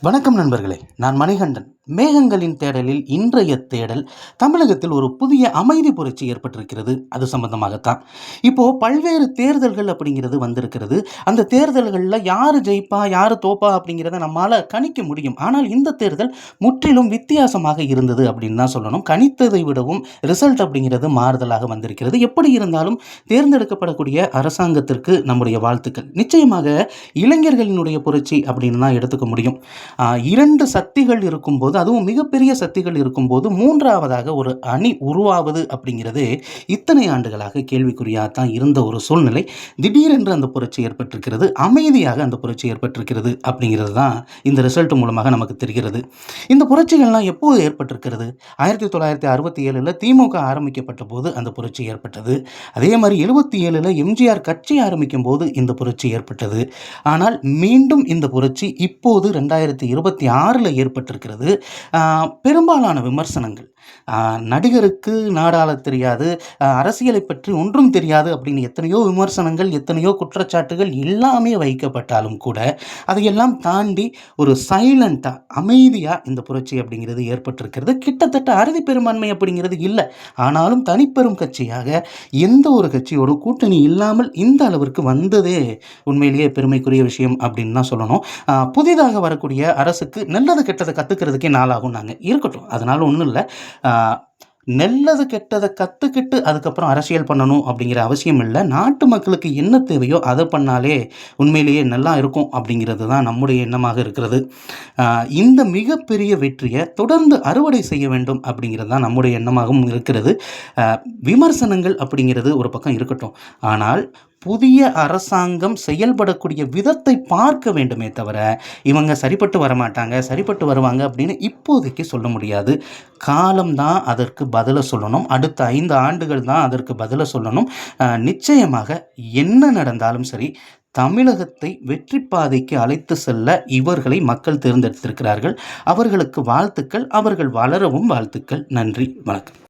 வணக்கம் நண்பர்களே, நான் மணிகண்டன். மேகங்களின் தேடலில் இன்றைய தேடல் தமிழகத்தில் ஒரு புதிய அமைதி புரட்சி ஏற்பட்டிருக்கிறது. அது சம்பந்தமாகத்தான் இப்போ பல்வேறு தேர்தல்கள் அப்படிங்கிறது வந்திருக்கிறது. அந்த தேர்தல்களில் யார் ஜெயிப்பா யார் தோப்பா அப்படிங்கிறத நம்மால் கணிக்க முடியும். ஆனால் இந்த தேர்தல் முற்றிலும் வித்தியாசமாக இருந்தது அப்படின்னு தான் சொல்லணும். கணித்ததை விடவும் ரிசல்ட் அப்படிங்கிறது மாறுதலாக வந்திருக்கிறது. எப்படி இருந்தாலும் தேர்ந்தெடுக்கப்படக்கூடிய அரசாங்கத்திற்கு நம்முடைய வாழ்த்துக்கள். நிச்சயமாக இளைஞர்களினுடைய புரட்சி அப்படின்னு தான் எடுத்துக்க முடியும். இரண்டு சக்திகள் இருக்கும்போது, அதுவும் மிகப்பெரிய சக்திகள் இருக்கும்போது மூன்றாவதாக ஒரு அணி உருவாவது அப்படிங்கிறது இத்தனை ஆண்டுகளாக கேள்விக்குறியாக தான் இருந்த ஒரு சூழ்நிலை. திடீரென்று அந்த புரட்சி ஏற்பட்டிருக்கிறது. அமைதியாக அந்த புரட்சி ஏற்பட்டிருக்கிறது அப்படிங்கிறது தான் இந்த ரிசல்ட் மூலமாக நமக்கு தெரிகிறது. இந்த புரட்சிகள்லாம் எப்போது ஏற்பட்டிருக்கிறது? 1967 திமுக ஆரம்பிக்கப்பட்ட போது அந்த புரட்சி ஏற்பட்டது. அதே மாதிரி 77 எம்ஜிஆர் கட்சி ஆரம்பிக்கும் போது இந்த புரட்சி ஏற்பட்டது. ஆனால் மீண்டும் இந்த புரட்சி இப்போது 2026 ஏற்பட்டிருக்கிறது. பெரும்பாலான விமர்சனங்கள், நடிகருக்கு நாடாள தெரியாது, அரசியலை பற்றி ஒன்றும் தெரியாது அப்படின்னு எத்தனையோ விமர்சனங்கள், எத்தனையோ குற்றச்சாட்டுகள் எல்லாமே வைக்கப்பட்டாலும் கூட அதையெல்லாம் தாண்டி ஒரு சைலண்டாக அமைதியாக இந்த புரட்சி அப்படிங்கிறது ஏற்பட்டிருக்கிறது. கிட்டத்தட்ட அறுதி பெரும்பான்மை அப்படிங்கிறது இல்லை. ஆனாலும் தனிப்பெரும் கட்சியாக எந்த ஒரு கட்சியோட கூட்டணி இல்லாமல் இந்த அளவிற்கு வந்ததே உண்மையிலேயே பெருமைக்குரிய விஷயம் அப்படின்னு தான் சொல்லணும். புதிதாக வரக்கூடிய அரசுக்கு நல்லது கெட்டதை கற்றுக்கிறதுக்கே நாளாகும். நாங்கள் இருக்கட்டும், அதனால் ஒன்றும் இல்லை. நல்லது கெட்டதை கற்றுக்கிட்டு அதுக்கப்புறம் அரசியல் பண்ணணும் அப்படிங்கிற அவசியம் இல்லை. நாட்டு மக்களுக்கு என்ன தேவையோ அதை பண்ணாலே உண்மையிலேயே நல்லா இருக்கும் அப்படிங்கிறது தான் நம்முடைய எண்ணமாக இருக்கிறது. இந்த மிகப்பெரிய வெற்றியை தொடர்ந்து அறுவடை செய்ய வேண்டும் அப்படிங்கிறது தான் நம்முடைய எண்ணமாகவும் இருக்கிறது. விமர்சனங்கள் அப்படிங்கிறது ஒரு பக்கம் இருக்கட்டும், ஆனால் புதிய அரசாங்கம் செயல்படக்கூடிய விதத்தை பார்க்க வேண்டுமே தவிர இவங்க சரிப்பட்டு வரமாட்டாங்க, சரிப்பட்டு வருவாங்க அப்படின்னு இப்போதைக்கு சொல்ல முடியாது. காலம்தான் அதற்கு பதிலை சொல்லணும். அடுத்த 5 ஆண்டுகள் தான் அதற்கு பதிலை சொல்லணும். நிச்சயமாக என்ன நடந்தாலும் சரி, தமிழகத்தை வெற்றி பாதைக்கு அழைத்து செல்ல இவர்களை மக்கள் தேர்ந்தெடுத்திருக்கிறார்கள். அவர்களுக்கு வாழ்த்துக்கள். அவர்கள் வளரவும் வாழ்த்துக்கள். நன்றி, வணக்கம்.